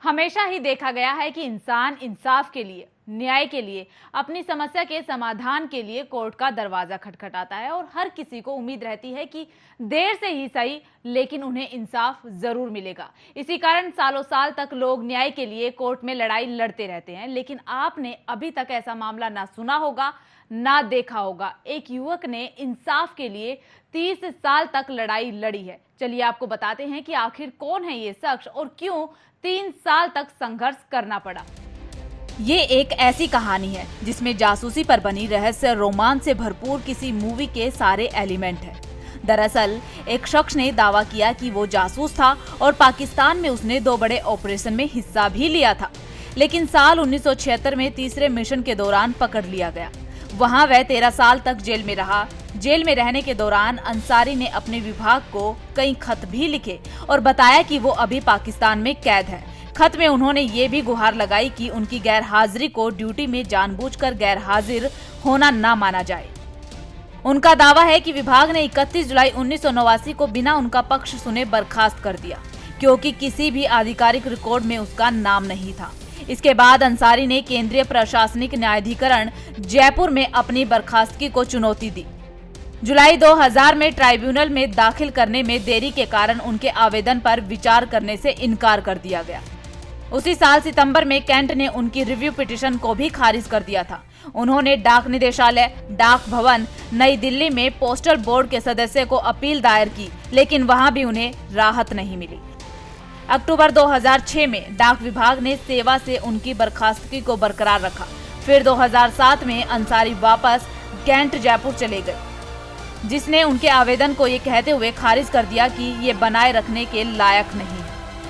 हमेशा ही देखा गया है कि इंसान इंसाफ के लिए, न्याय के लिए, अपनी समस्या के समाधान के लिए कोर्ट का दरवाजा खटखटाता है और हर किसी को उम्मीद रहती है कि देर से ही सही लेकिन उन्हें इंसाफ जरूर मिलेगा। इसी कारण सालों साल तक लोग न्याय के लिए कोर्ट में लड़ाई लड़ते रहते हैं। लेकिन आपने अभी तक ऐसा मामला ना सुना होगा ना देखा होगा। एक युवक ने इंसाफ के लिए 30 साल तक लड़ाई लड़ी है। चलिए आपको बताते हैं कि आखिर कौन है ये शख्स और क्यों 3 साल तक संघर्ष करना पड़ा। ये एक ऐसी कहानी है जिसमें जासूसी पर बनी रहस्य रोमांच से भरपूर किसी मूवी के सारे एलिमेंट हैं। दरअसल एक शख्स ने दावा किया कि वो जासूस था और पाकिस्तान में उसने 2 बड़े ऑपरेशन में हिस्सा भी लिया था, लेकिन साल 1976 में तीसरे मिशन के दौरान पकड़ लिया गया। वहां वह 13 साल तक जेल में रहा। जेल में रहने के दौरान अंसारी ने अपने विभाग को कई खत भी लिखे और बताया कि वो अभी पाकिस्तान में कैद है। खत में उन्होंने ये भी गुहार लगाई कि उनकी गैर हाजिरी को ड्यूटी में जानबूझकर गैर हाजिर होना ना माना जाए। उनका दावा है कि विभाग ने 31 जुलाई 1989 को बिना उनका पक्ष सुने बर्खास्त कर दिया, क्योंकि किसी भी आधिकारिक रिकॉर्ड में उसका नाम नहीं था। इसके बाद अंसारी ने केंद्रीय प्रशासनिक न्यायाधिकरण जयपुर में अपनी बर्खास्तगी को चुनौती दी। जुलाई 2000 में ट्राइब्यूनल में दाखिल करने में देरी के कारण उनके आवेदन पर विचार करने से इनकार कर दिया गया। उसी साल सितंबर में कैंट ने उनकी रिव्यू पिटीशन को भी खारिज कर दिया था। उन्होंने डाक निदेशालय, डाक भवन, नई दिल्ली में पोस्टल बोर्ड के सदस्य को अपील दायर की, लेकिन वहां भी उन्हें राहत नहीं मिली। अक्टूबर 2006 में डाक विभाग ने सेवा से उनकी बर्खास्तगी को बरकरार रखा। फिर 2007 में अंसारी वापस कैंट जयपुर चले गए, जिसने उनके आवेदन को ये कहते हुए खारिज कर दिया कि ये बनाए रखने के लायक नहीं है।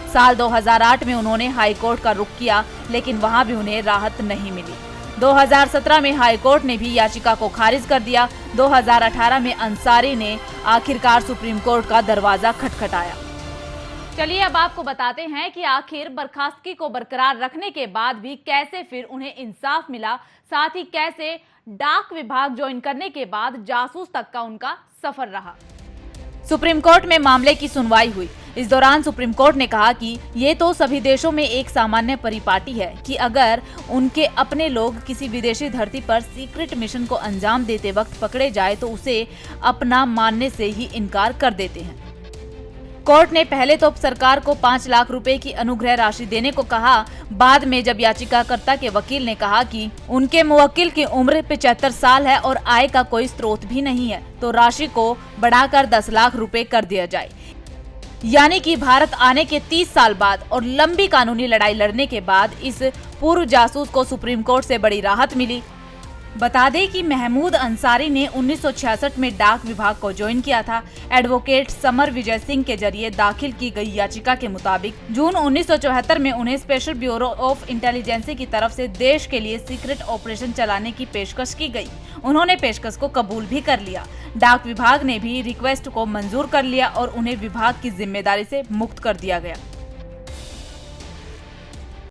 साल 2008 में उन्होंने हाई कोर्ट का रुख किया, लेकिन वहां भी उन्हें राहत नहीं मिली। 2017 में हाई कोर्ट ने भी याचिका को खारिज कर दिया। 2018 में अंसारी ने आखिरकार सुप्रीम कोर्ट का दरवाजा खटखटाया। चलिए अब आपको बताते हैं कि आखिर बर्खास्तगी को बरकरार रखने के बाद भी कैसे फिर उन्हें इंसाफ मिला, साथ ही कैसे डाक विभाग ज्वाइन करने के बाद जासूस तक का उनका सफर रहा। सुप्रीम कोर्ट में मामले की सुनवाई हुई। इस दौरान सुप्रीम कोर्ट ने कहा कि ये तो सभी देशों में एक सामान्य परिपाटी है कि अगर उनके अपने लोग किसी विदेशी धरती पर सीक्रेट मिशन को अंजाम देते वक्त पकड़े जाए तो उसे अपना मानने से ही इनकार कर देते हैं। कोर्ट ने पहले तो सरकार को 5 लाख रुपए की अनुग्रह राशि देने को कहा। बाद में जब याचिकाकर्ता के वकील ने कहा कि उनके मुवक्किल की उम्र 75 साल है और आय का कोई स्रोत भी नहीं है, तो राशि को बढ़ाकर 10 लाख रुपए कर दिया जाए। यानी कि भारत आने के 30 साल बाद और लंबी कानूनी लड़ाई लड़ने के बाद इस पूर्व जासूस को सुप्रीम कोर्ट से बड़ी राहत मिली। बता दें कि महमूद अंसारी ने 1966 में डाक विभाग को ज्वाइन किया था। एडवोकेट समर विजय सिंह के जरिए दाखिल की गई याचिका के मुताबिक जून 1974 में उन्हें स्पेशल ब्यूरो ऑफ इंटेलिजेंस की तरफ से देश के लिए सीक्रेट ऑपरेशन चलाने की पेशकश की गई। उन्होंने पेशकश को कबूल भी कर लिया। डाक विभाग ने भी रिक्वेस्ट को मंजूर कर लिया और उन्हें विभाग की जिम्मेदारी से मुक्त कर दिया गया।